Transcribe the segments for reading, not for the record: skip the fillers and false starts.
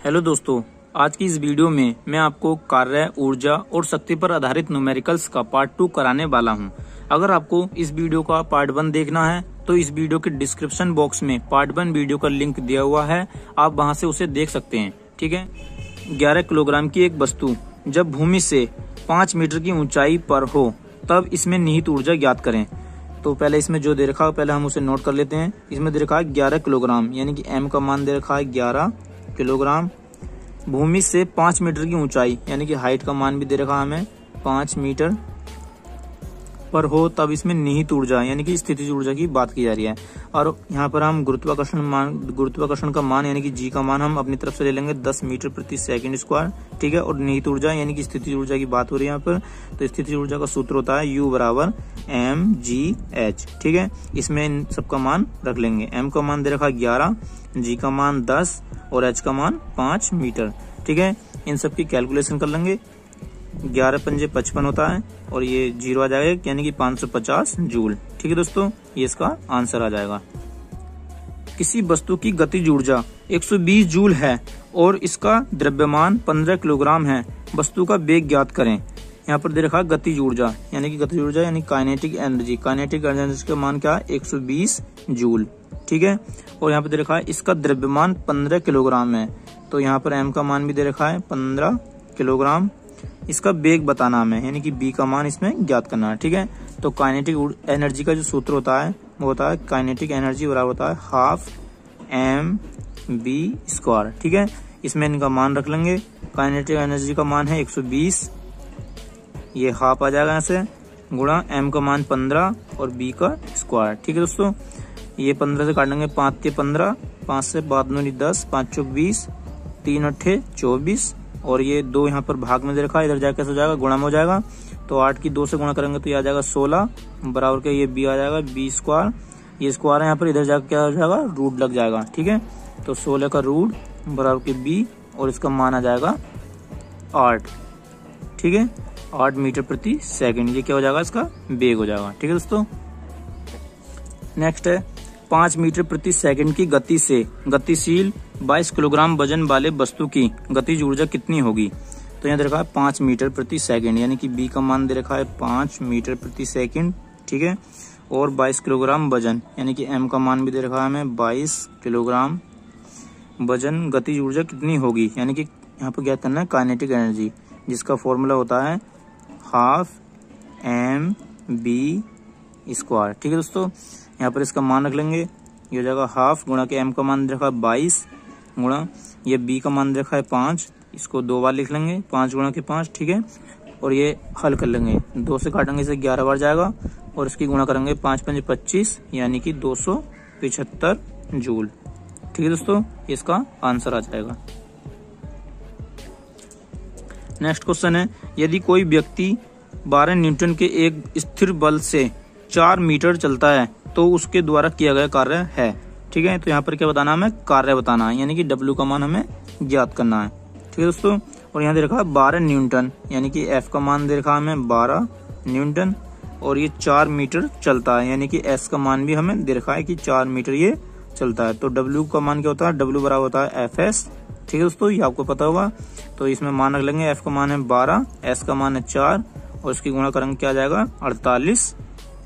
Hello दोस्तों, आज की इस वीडियो में मैं आपको कार्य, ऊर्जा और शक्ति पर आधारित न्यूमेरिकल्स का पार्ट 2 कराने वाला हूं। अगर आपको इस वीडियो का पार्ट 1 देखना है तो इस वीडियो के डिस्क्रिप्शन बॉक्स में पार्ट 1 वीडियो का लिंक दिया हुआ है, आप वहां से उसे देख सकते हैं। ठीक है। 11 किलोग्राम की एक वस्तु जब भूमि से 5 मीटर की ऊंचाई पर हो तब इसमें निहित ऊर्जा ज्ञात करें। तो पहले इसमें जो दे रखा है पहले हम उसे नोट कर लेते हैं। इसमें दे रखा है 11 किलोग्राम, यानी कि m का मान दे रखा है 11 किलोग्राम। भूमि से 5 मीटर की ऊंचाई यानी कि हाइट का मान भी दे रखा है हमें 5 मीटर पर हो तब इसमें निहित ऊर्जा यानी कि स्थितिज ऊर्जा की बात की जा रही है। और यहाँ पर हम गुरुत्वाकर्षण का मान यानी कि जी का मान हम अपनी तरफ से ले लेंगे 10 मीटर प्रति सेकंड स्क्वायर। ठीक है। और निहित ऊर्जा यानी कि स्थितिज ऊर्जा की बात हो रही है यहाँ पर, तो स्थितिज ऊर्जा का सूत्र होता है U बराबर mgh। ठीक है। इसमें सबका मान रख लेंगे। m का मान दे रखा 11, g का मान 10 और h का मान 5 मीटर। ठीक है। इन सब की कैलकुलेशन कर लेंगे। 11 पंजे 55 होता है और ये 0 आ जाएगा यानी कि 550 जूल। ठीक है दोस्तों, ये इसका आंसर आ जाएगा। किसी वस्तु की गतिज ऊर्जा 120 जूल है और इसका द्रव्यमान 15 किलोग्राम है। वस्तु का वेग ज्ञात करें। यहाँ पर दे रखा है गतिज ऊर्जा यानी कि गतिज ऊर्जा यानी काइनेटिक एनर्जी। काइनेटिक एनर्जी का मान क्या है 120 जूल। ठीक है। और यहाँ पर दे रखा है इसका द्रव्यमान 15 किलोग्राम है, तो यहाँ पर m का मान भी दे रखा है 15 किलोग्राम। इसका वेग बताना हमें यानी कि b का मान इसमें ज्ञात करना है। ठीक है। तो काइनेटिक एनर्जी का जो सूत्र होता है वो होता है काइनेटिक एनर्जी बराबर होता है हाफ mv²। ठीक है। इसमें इनका मान रख लेंगे। काइनेटिक एनर्जी का मान है 120, ये हाफ आ जाएगा यहाँ से, गुणा m का मान 15 और b का स्क्वायर। ठीक है दोस्तों, ये 15 से काटेंगे 5 के 15, 5 से 5 दूनी 10, 5 चौक 20, 3 अट्ठे 24 और ये 2 यहाँ पर भाग में दे रखा है, इधर जाके कैसे हो जाएगा गुणा में हो जाएगा। तो 8 की 2 से गुणा करेंगे तो ये आ जाएगा 16 बराबर के ये b आ जाएगा b²। ये स्क्वायर है यहाँ पर, इधर जाकर क्या हो जाएगा रूट लग जाएगा। ठीक है। तो 16 का रूट बराबर के b और इसका मान आ जाएगा 8। ठीक है। 8 मीटर प्रति सेकंड, ये क्या हो जाएगा इसका वेग हो जाएगा। ठीक है दोस्तों। नेक्स्ट है 5 मीटर प्रति सेकंड की गति से गतिशील 22 किलोग्राम वजन वाले वस्तु की गतिज ऊर्जा कितनी होगी। तो यहाँ दे रखा है 5 मीटर प्रति सेकंड यानी कि b का मान दे रखा है 5 मीटर प्रति सेकंड। ठीक है। और 22 किलोग्राम वजन यानी कि m का मान भी दे रखा है हमें 22 किलोग्राम वजन। गतिज ऊर्जा कितनी होगी यानी कि यहाँ पर ज्ञात करना है काइनेटिक एनर्जी, जिसका फॉर्मूला होता है हाफ mv²। ठीक है दोस्तों, यहाँ पर इसका मान रख लेंगे। ये हो जाएगा हाफ गुणा के m का मान रखा है 22 गुणा ये b का मान रखा है 5, इसको 2 बार लिख लेंगे 5 गुणा के 5। ठीक है। और ये हल कर लेंगे, 2 से काटेंगे इसे 11 बार जाएगा और इसकी गुणा करेंगे 5 पंजे 25 यानी कि 275 जूल। ठीक है दोस्तों, इसका आंसर आ जाएगा। नेक्स्ट क्वेश्चन है यदि कोई व्यक्ति 12 न्यूटन के एक स्थिर बल से 4 मीटर चलता है तो उसके द्वारा किया गया कार्य है। ठीक है। तो यहाँ पर क्या बताना है हमें कार्य बताना है यानी कि W का मान हमें ज्ञात करना है। ठीक है दोस्तों। और यहाँ दे रखा है 12 न्यूटन यानी कि F का मान दे रखा है हमें 12 न्यूटन और ये 4 मीटर चलता है यानी कि S का मान भी हमें दे रखा है कि 4 मीटर ये चलता है। तो W का मान क्या होता है W बराबर होता है FS। ठीक है दोस्तों, ये आपको पता होगा। तो इसमें मान रख लेंगे। F का मान है 12, S का मान है 4 और इसकी गुणा करेंगे क्या आ जाएगा 48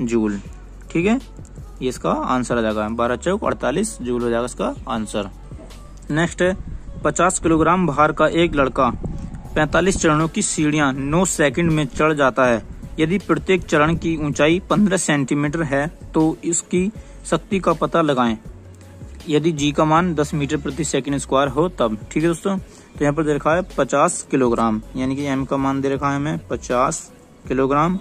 जूल। ठीक है। ये इसका आंसर आ जाएगा 12 चौक 48 जूल हो जाएगा इसका आंसर। नेक्स्ट है 50 किलोग्राम भार का एक लड़का 45 चरणों की सीढ़ियां 9 सेकंड में चढ़ जाता है। यदि प्रत्येक चरण की ऊंचाई 15 सेंटीमीटर है तो इसकी शक्ति का पता लगाएं यदि जी का मान 10 मीटर प्रति सेकंड स्क्वायर हो तब। ठीक है दोस्तों। तो यहाँ पर दे रखा है 50 किलोग्राम यानी कि m का मान दे रखा है हमें 50 किलोग्राम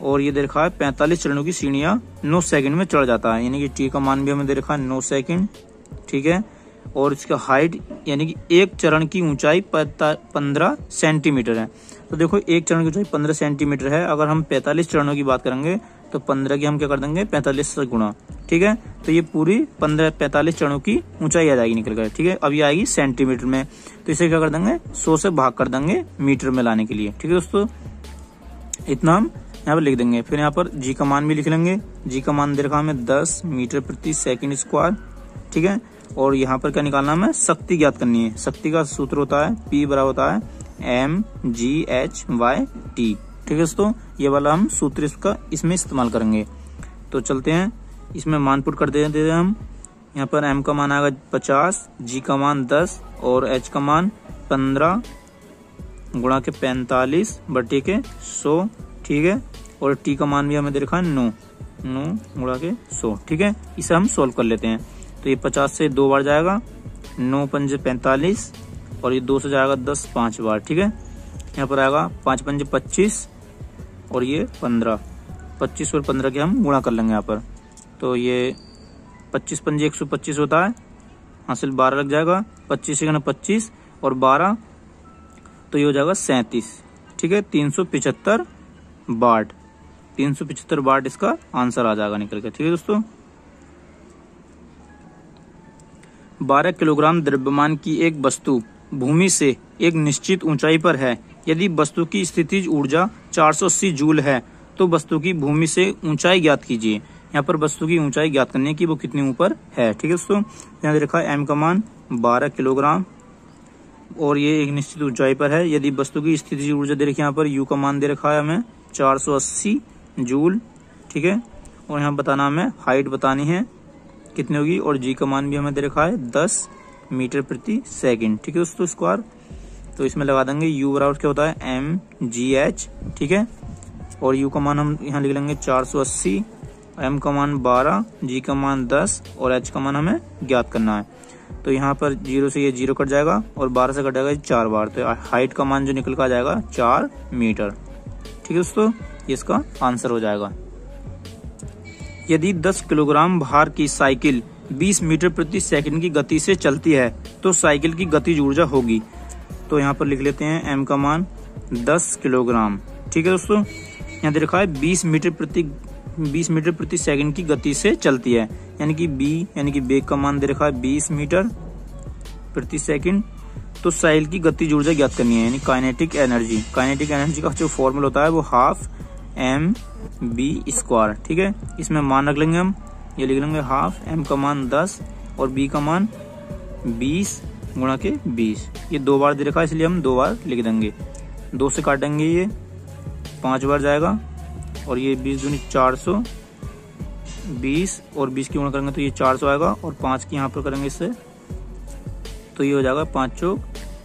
और ये दे रखा है 45 चरणों की सीढ़ियां 9 सेकंड में चढ़ जाता है यानी कि t का मान भी हमें दे रखा है 9 सेकंड। ठीक है। और इसका हाइट यानी कि एक चरण की ऊंचाई 15 सेंटीमीटर है। तो देखो एक चरण की ऊंचाई 15 सेंटीमीटर है, अगर हम 45 चरणों की बात करेंगे तो 15 की हम क्या कर देंगे 45 से गुणा। ठीक है। तो ये पूरी 45 चरणों की ऊंचाई आ जाएगी निकल कर। ठीक है। अब ये आएगी सेंटीमीटर में, तो इसे क्या कर देंगे 100 से भाग कर देंगे मीटर में लाने के लिए। ठीक है दोस्तों, इतना हम यहाँ पर लिख देंगे। फिर यहाँ पर जी का मान भी लिख लेंगे। जी का मान दे रखा हमें 10 मीटर प्रति सेकंड स्क्वायर। ठीक है। और यहाँ पर क्या निकालना है, हमें शक्ति ज्ञात करनी है। शक्ति का सूत्र होता है P बराबर होता है mgh/t। ठीक है दोस्तों, ये वाला हम सूत्र इसमें इस्तेमाल करेंगे। तो चलते हैं, इसमें मान पुट कर देते हैं हम। यहाँ पर m का मान आएगा 50, g का मान 10 और h का मान 15 गुणा के 45/100। ठीक है, और t का मान भी हमें दे रखा है 9 गुणा के 100। ठीक है, इसे हम सोल्व कर लेते हैं। तो ये 50 से 2 बार जाएगा, 9 पंजे 45 और ये 2 से जाएगा 10 5 बार। ठीक है, यहाँ पर आएगा 5 पंजे 25 और ये 15, 25 और 15 के हम गुणा कर लेंगे यहाँ पर। तो ये 25 पंजे 125 होता है, हासिल 12 लग जाएगा, 25 से 25 और 12 तो ये हो जाएगा 37। ठीक है, 375 वाट, 375 वाट इसका आंसर आ जाएगा निकल के। ठीक है दोस्तों, 12 किलोग्राम द्रव्यमान की एक वस्तु भूमि से एक निश्चित ऊंचाई पर है। यदि वस्तु की स्थितिज ऊर्जा 480 जूल है तो वस्तु की भूमि से ऊंचाई ज्ञात कीजिए। यहाँ पर वस्तु की ऊंचाई ज्ञात करने की वो कितनी ऊपर है। ठीक है दोस्तों, यहाँ दे रखा है m का मान 12 किलोग्राम और ये एक निश्चित ऊंचाई पर है। यदि वस्तु की स्थितिज ऊर्जा दे रखी है, यहाँ पर u का मान दे रखा है हमें 480 जूल। ठीक है, और यहाँ बताना हमें हाइट बतानी है कितनी होगी, और g का मान भी हमें दे रखा है 10 मीटर प्रति सेकंड। ठीक है दोस्तों, स्क्वायर। तो इसमें लगा देंगे u बराबर क्या होता है mgh। ठीक है, और u का मान हम यहाँ लिख लेंगे 480, m का मान 12, g का मान 10 और h का मान हमें ज्ञात करना है। तो यहाँ पर 0 से ये 0 कट जाएगा और 12 से कट जाएगा 4 बार। तो हाइट का मान जो निकल कर आ जाएगा 4 मीटर। ठीक है दोस्तों, ये इसका आंसर हो जाएगा। यदि 10 किलोग्राम भार की साइकिल 20 मीटर प्रति सेकंड की गति से चलती है तो साइकिल की गतिज ऊर्जा होगी। तो यहाँ पर लिख लेते हैं m का मान 10 किलोग्राम। ठीक है दोस्तों, यहाँ दे रखा है 20 मीटर प्रति सेकंड की गति से चलती है, यानी कि b यानी कि वेग का मान दे रखा है 20 मीटर प्रति सेकंड। तो साइकिल की गतिज ऊर्जा ज्ञात करनी है, यानी काइनेटिक एनर्जी। काइनेटिक एनर्जी का जो फॉर्मूला होता है वो ½ mv²। ठीक है, इसमें मान रख लेंगे हम, ये लिख लेंगे ½ m का मान 10 और b का मान 20 गुणा के 20। ये 2 बार दे रखा है इसलिए हम 2 बार लिख देंगे। 2 से काटेंगे ये 5 बार जाएगा और ये 20 दूनी 420 और 20 की गुणा करेंगे तो ये 400 आएगा और 5 की यहाँ पर करेंगे इससे तो ये हो जाएगा 5 चौक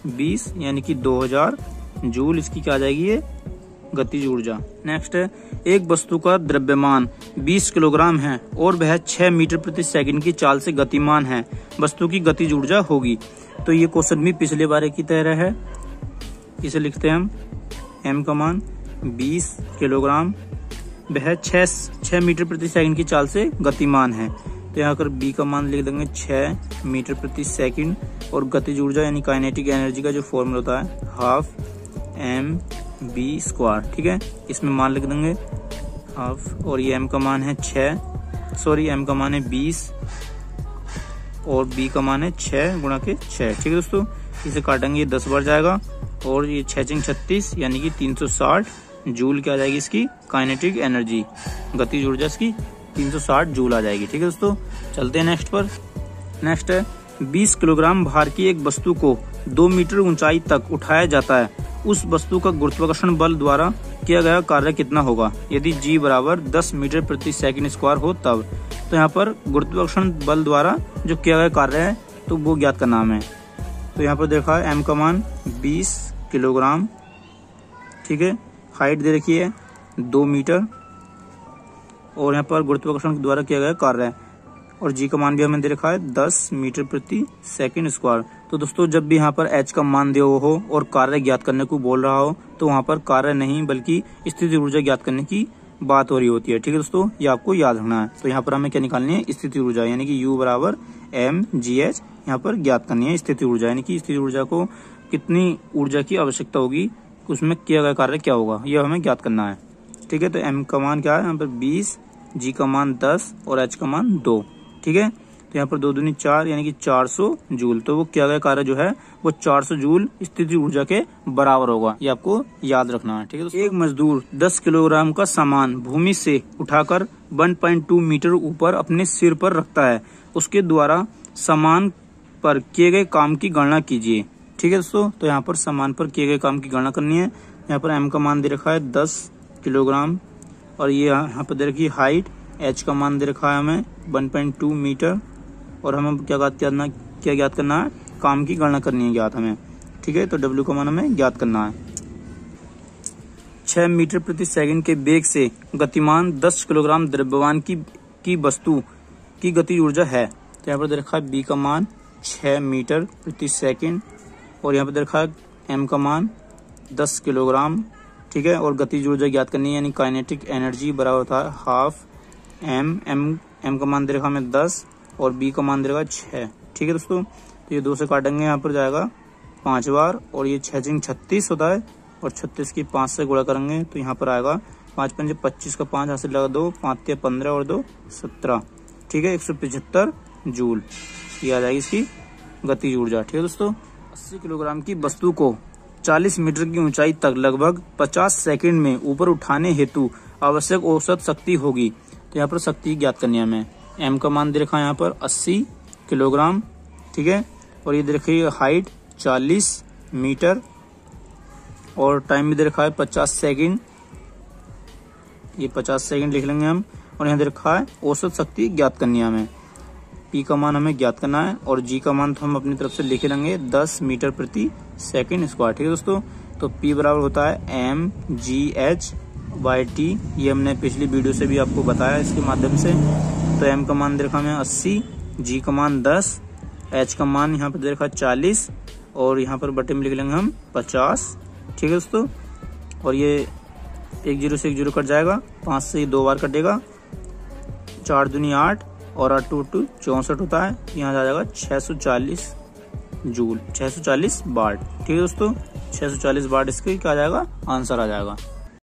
20 यानी कि 2000 जूल इसकी क्या आ जाएगी ये गतिज ऊर्जा। नेक्स्ट है, एक वस्तु का द्रव्यमान 20 किलोग्राम है और वह 6 मीटर प्रति सेकंड की चाल से गतिमान है, वस्तु की गतिज ऊर्जा होगी। तो ये क्वेश्चन भी पिछले बार की तरह है। इसे लिखते हैं हम m का मान 20 किलोग्राम, वह 6 मीटर प्रति सेकंड की चाल से गतिमान है। तो यहाँ पर b का मान लिख देंगे 6 मीटर प्रति सेकंड और गतिज ऊर्जा यानी काइनेटिक एनर्जी का जो फॉर्मूला होता है ½ mv²। ठीक है, इसमें मान लिख देंगे ½ और ये m का मान है m का मान है 20 और b का मान है 6 गुणा के 6। ठीक है दोस्तों, इसे काटेंगे ये 10 बार जाएगा और ये 6 × 36 यानी कि 360 जूल क्या आ जाएगी इसकी काइनेटिक एनर्जी, गतिज ऊर्जा इसकी 360 जूल आ जाएगी। ठीक है दोस्तों, चलते हैं नेक्स्ट पर। नेक्स्ट है, 20 किलोग्राम भार की एक वस्तु को 2 मीटर ऊंचाई तक उठाया जाता है, उस वस्तु का गुरुत्वाकर्षण बल द्वारा किया गया कार्य कितना होगा यदि g बराबर 10 मीटर प्रति सेकंड स्क्वायर हो तब। तो यहाँ पर गुरुत्वाकर्षण बल द्वारा जो किया गया कार्य है तो वो ज्ञात करना है। तो यहाँ पर देखा है m का मान 20 किलोग्राम। ठीक है, हाइट दे रखी है 2 मीटर और यहाँ पर गुरुत्वाकर्षण द्वारा किया गया कार्य है और g का मान भी हमें दे रखा है 10 मीटर प्रति सेकंड स्क्वायर। तो दोस्तों जब भी यहाँ पर h का मान दिया हो और कार्य ज्ञात करने को बोल रहा हो तो वहाँ पर कार्य नहीं बल्कि स्थिति ऊर्जा ज्ञात करने की बात हो रही होती है। ठीक है दोस्तों, ये आपको याद रखना है। तो यहाँ पर हमें क्या निकालनी है स्थिति ऊर्जा, यानी कि u बराबर mgh यहाँ पर ज्ञात करनी है स्थिति ऊर्जा, यानी कि स्थिति ऊर्जा को कितनी ऊर्जा की आवश्यकता होगी, उसमें किया गया कार्य क्या होगा, यह हमें ज्ञात करना है। ठीक है, तो m का मान क्या है यहाँ पर 20, g का मान 10 और h का मान 2। ठीक है, तो यहाँ पर 2 दूनी 4 यानी कि 400 जूल। तो वो किया गया कार्य जो है वो 400 जूल स्थिति ऊर्जा के बराबर होगा, ये आपको याद रखना है। ठीक है, एक मजदूर 10 किलोग्राम का सामान भूमि से उठाकर 1.2 मीटर ऊपर अपने सिर पर रखता है, उसके द्वारा सामान पर किए गए काम की गणना कीजिए। ठीक है दोस्तों, तो यहाँ पर सामान पर किए गए काम की गणना करनी है। यहाँ पर m का मान दे रखा है 10 किलोग्राम और ये यहाँ पर दे रखी है हाइट। h का मान दे रखा है हमें 1.2 मीटर और हमें क्या ज्ञात करना है, काम की गणना करनी है ज्ञात हमें। ठीक है, तो w का मान हमें ज्ञात करना है। 6 मीटर प्रति सेकंड के वेग से गतिमान 10 किलोग्राम द्रव्यमान की वस्तु की गति ऊर्जा है। तो यहाँ पर दे रखा है b का मान 6 मीटर प्रति सेकंड और यहाँ पर दे रखा है m का मान 10 किलोग्राम। ठीक है, और गतिज ऊर्जा ज्ञात करनी है, यानी काइनेटिक एनर्जी बराबर होता है हाफ m का मान दे रखा हमें 10 और b का मान दे रखा 6। ठीक है दोस्तों, तो ये 2 से काटेंगे, यहाँ पर जाएगा 5 बार और ये 6 36 होता है और 36 की 5 से गुणा करेंगे तो यहाँ पर आएगा 5 पंजे 25 का 5 हासिल लगा 2, 5 ते 15 और 2 17। ठीक है, 175 जूल ये आ जाएगी इसकी गतिज ऊर्जा। ठीक है दोस्तों, 80 किलोग्राम की वस्तु को 40 मीटर की ऊंचाई तक लगभग 50 सेकंड में ऊपर उठाने हेतु आवश्यक औसत शक्ति होगी। तो यहाँ पर शक्ति ज्ञात करनी है हमें। m का मान दे रखा है यहाँ पर 80 किलोग्राम। ठीक है, और ये दे रखी है हाइट 40 मीटर और टाइम भी दे रखा है 50 सेकंड। ये 50 सेकंड लिख लेंगे हम और यहाँ दे रखा है औसत शक्ति ज्ञात करनी है हमें। p का मान हमें ज्ञात करना है और g का मान तो हम अपनी तरफ से लिख लेंगे 10 मीटर प्रति सेकंड स्क्वायर। ठीक है दोस्तों, तो p बराबर होता है mgh/t। ये हमने पिछली वीडियो से भी आपको बताया इसके माध्यम से। तो m का मान दे रखा हमें 80, g का मान 10, h का मान यहाँ पर दे रखा 40 और यहाँ पर बटे में लिख लेंगे हम 50। ठीक है दोस्तों, और ये 1 0 से 1 0 कट जाएगा, 5 से ये 2 बार कटेगा, 4 दूनी 8 और 8 2 64 होता है। यहाँ आ जाएगा 640 जूल, 640 वाट। ठीक है दोस्तों, 640 वाट इसके क्या आ जाएगा, आंसर आ जाएगा।